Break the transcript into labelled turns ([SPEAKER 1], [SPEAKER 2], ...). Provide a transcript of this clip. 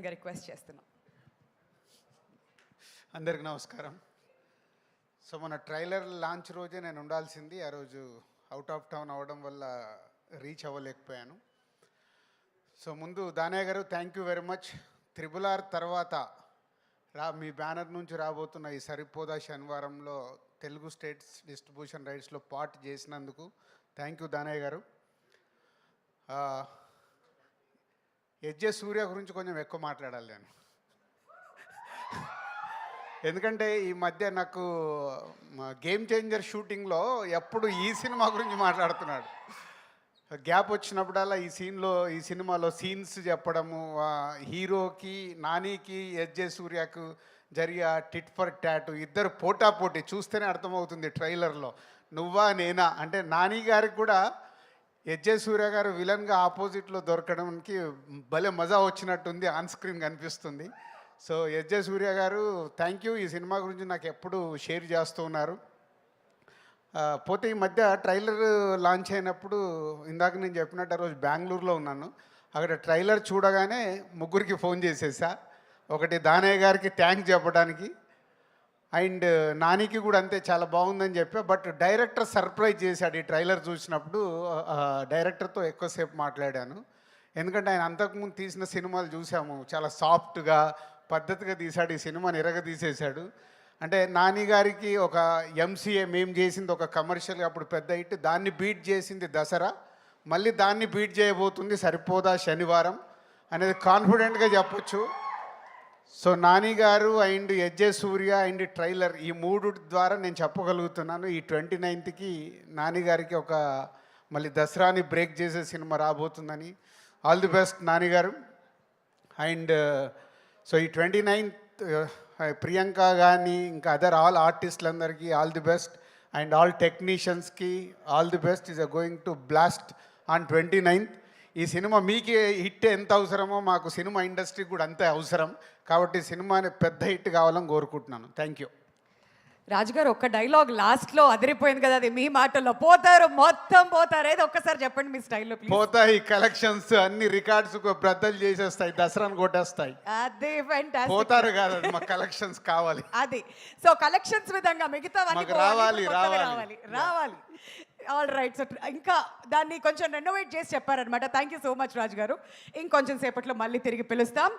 [SPEAKER 1] చేయాల్సిందిగా రిక్వెస్ట్ చేస్తున్నాం.
[SPEAKER 2] అందరికి నమస్కారం. సో మన ట్రైలర్ లాంచ్ రోజే నేను ఉండాల్సింది, ఆ రోజు అవుట్ ఆఫ్ టౌన్ అవ్వడం వల్ల రీచ్ అవ్వలేకపోయాను. సో ముందు దానయ్య గారు thank you very much. RRR తర్వాత మీ బ్యానర్ నుంచి రాబోతున్న ఈ సరిపోదా శనివారంలో తెలుగు స్టేట్స్ డిస్ట్రిబ్యూషన్ రైట్స్లో పార్ట్ చేసినందుకు థ్యాంక్ యూ దానయ్య గారు. ఎజ్జే సూర్య గురించి కొంచెం ఎక్కువ మాట్లాడాలి నేను, ఎందుకంటే ఈ మధ్య నాకు గేమ్ చేంజర్ షూటింగ్లో ఎప్పుడు ఈ సినిమా గురించి మాట్లాడుతున్నాడు. గ్యాప్ వచ్చినప్పుడల్లా ఈ సినిమాలో సీన్స్ చెప్పడము, హీరోకి నానికి ఎజ్జే సూర్యకు జరిగే టిట్ ఫర్ టాట్, ఇద్దరు పోటాపోటీ చూస్తేనే అర్థమవుతుంది ట్రైలర్లో. నువ్వా నేనా అంటే నాని గారికి కూడా ఎజ్జే సూర్య గారు విలన్గా ఆపోజిట్లో దొరకడానికి భలే మజా వచ్చినట్టుంది, ఆన్ స్క్రీన్ కనిపిస్తుంది. సో ఎజ్జే సూర్య గారు థ్యాంక్ యూ. ఈ సినిమా గురించి నాకు ఎప్పుడు షేర్ చేస్తూ ఉన్నారు. పోతే ఈ మధ్య ట్రైలర్ లాంచ్ అయినప్పుడు ఇందాక నేను చెప్పినట్టు ఆ రోజు బెంగళూరులో ఉన్నాను. అక్కడ ట్రైలర్ చూడగానే ముగ్గురికి ఫోన్ చేసేసా. ఒకటి దానయ్య గారికి థ్యాంక్స్ చెప్పడానికి, అండ్ నానికి కూడా అంతే చాలా బాగుందని చెప్పా. బట్ డైరెక్టర్ సర్ప్రైజ్ చేశాడు. ఈ ట్రైలర్ చూసినప్పుడు డైరెక్టర్తో ఎక్కువసేపు మాట్లాడాను. ఎందుకంటే ఆయన అంతకుముందు తీసిన సినిమాలు చూసాము, చాలా సాఫ్ట్గా పద్ధతిగా తీశాడు. ఈ సినిమాని తీసేశాడు. అంటే నాని గారికి ఒక ఎంసీఏ మేము చేసింది ఒక కమర్షియల్గా అప్పుడు పెద్ద హిట్, దాన్ని బీట్ చేసింది దసరా, మళ్ళీ దాన్ని బీట్ చేయబోతుంది సరిపోదా శనివారం అనేది కాన్ఫిడెంట్గా చెప్పొచ్చు. So Nani garu and ఎజ్జే Surya and trailer ఈ మూడు ద్వారా నేను చెప్పగలుగుతున్నాను ఈ 29th నాని గారికి ఒక మళ్ళీ దసరాని బ్రేక్ చేసే సినిమా రాబోతుందని. All the best Nani garu. And so ఈ 29th ప్రియాంక కానీ ఇంకా అదర్ ఆల్ ఆర్టిస్టులందరికీ all the best, and all టెక్నీషియన్స్కి all the best. Is going to blast on 29th. ఈ సినిమా మీకు హిట్ ఎంత అవసరమో మాకు సినిమా ఇండస్ట్రీకి కూడా అంతే అవసరం. కాబట్టి సినిమాని పెద్ద హిట్ కావాలని కోరుకుంటున్నాను. Thank you.
[SPEAKER 1] రాజుగారు ఒక్క డైలాగ్ లాస్ట్లో అదిరిపోయింది కదా, అది మీ మాటల్లో. పోతారు, మొత్తం పోతారు, ఏదో ఒక్కసారి చెప్పండి మీ స్టైల్లో ప్లీజ్.
[SPEAKER 2] పోతాయి కలెక్షన్స్, అన్ని రికార్డ్స్ బ్రద్దలు చేసేస్తాయి, దసరాను కొట్టేస్తాయి.
[SPEAKER 1] అదే ఫ్యాంటాస్టిక్.
[SPEAKER 2] పోతారు కాదు, మా కలెక్షన్స్ కావాలి.
[SPEAKER 1] అది సో కలెక్షన్స్ విధంగా మిగతా
[SPEAKER 2] రావాలి.
[SPEAKER 1] All right. సో ఇంకా దాన్ని కొంచెం రెనోవేట్ చేసి చెప్పారనమాట. థ్యాంక్ యూ సో మచ్ రాజు గారు. ఇంకొంచెం సేపట్లో మళ్ళీ తిరిగి పిలుస్తాం.